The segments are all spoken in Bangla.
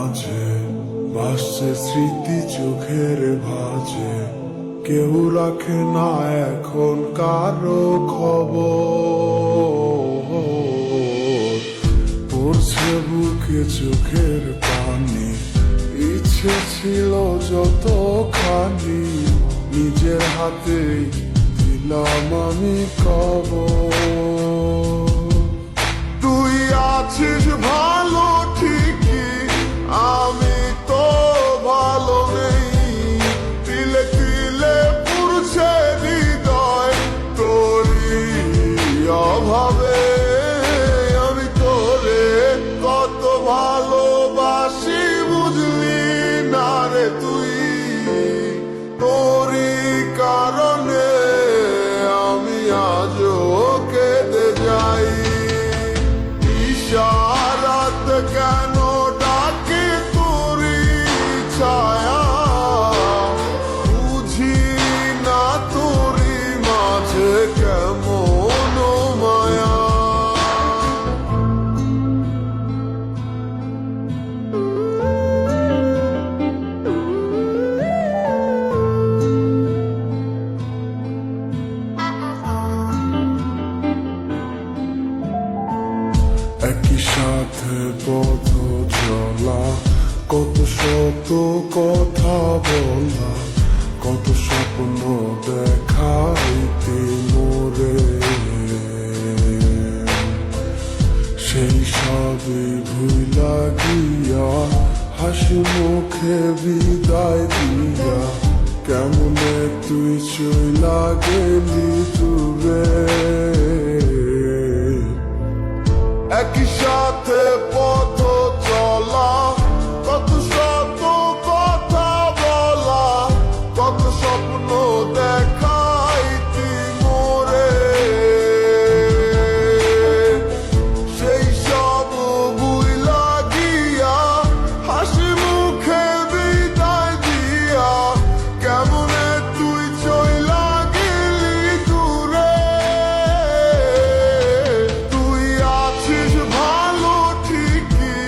মাঝে ভাসছে স্মৃতি চোখের ভাঁজে, কেউ রাখে না এখন কারো খবর। পড়ছে বুকে চোখের পানি, ইচ্ছে ছিল যতখানি, নিজের হাতেই দিলাম আমি কবর। তুই আছিস ভালো ঠিকই, আমি তো ভালো নেই। তিলে তিলে পুড়ছে হৃদয় তোরই অভাবে। আমি তোরে কত ভালোবাসি বুঝলি না রে তুই, তোরই কারণে আমি আজও কেঁদে যাই। ইশারাত কেন ডাকে তোরই ছায়া, বুঝি না তোরই মাঝে কেমন মায়া। একই সাথে পথ চলা, কত শত কথা বলা, কত স্বপ্ন দেখাইতে মোরে। সেই সবই ভুলা গিয়া, হাসি মুখে বিদায় দিয়া, কেমনে তুই চইলা গেলি দূরে। একই সাথে পথ চলা, কত শত কথা বলা, কত স্বপ্ন দেখাইতি মোরে। সেই সব ভুইলা গিয়া, হাসি মুখে বিদায় দিয়া, কেমনে তুই চইলা গেলি দূরে। তুই আছিস ভালো ঠিকই,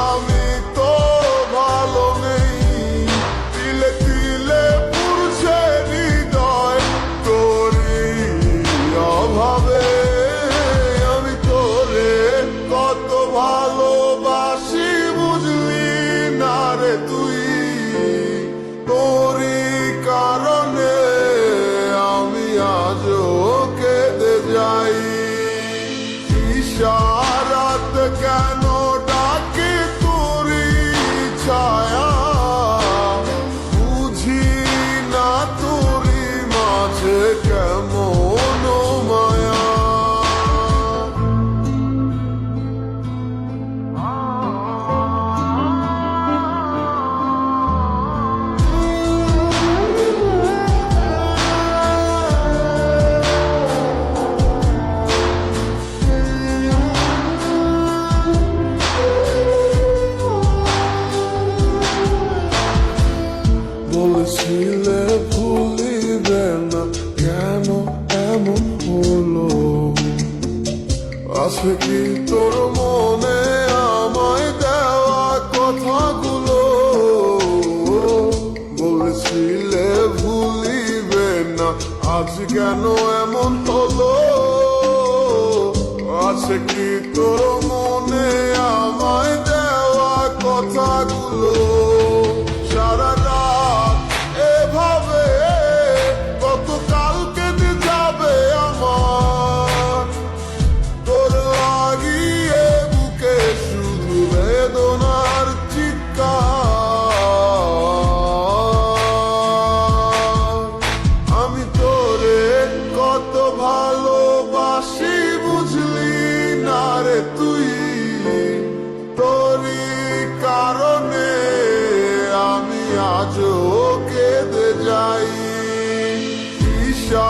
আমি তো ভালো নেই। তিলে তিলে পুড়ছে হৃদয় তোরই অভাবে। আমি তোরে কত ভালোবাসি বুঝলি না রে তুই, তোরই কারণে আমি আজও কেঁদে যাই। ইশারাত কেন ডাকে তোরই ছায়া, বুঝি না তোরই মাঝে কেমন মায়া। বলেছিলে ভুলিবে না, কেন এমন হলো? আছে কি তোর মনে আমায় দেওয়া কথাগুলো? বলেছিলে ভুলিবে না, আজ কেন এমন হলো? আছে কি তোর মনে আমায় দেওয়া কথাগুলো? সারা রাত এভাবে কতকাল কেটে যাবে আমার, তোর লাগিয়ে বুকে শুধু বেদনার চিৎকার। আমি তোরে কত ভালোবাসি বুঝলি না রে তুই, তোরই কারণে আমি আজও কেঁদে যাই। ঈশা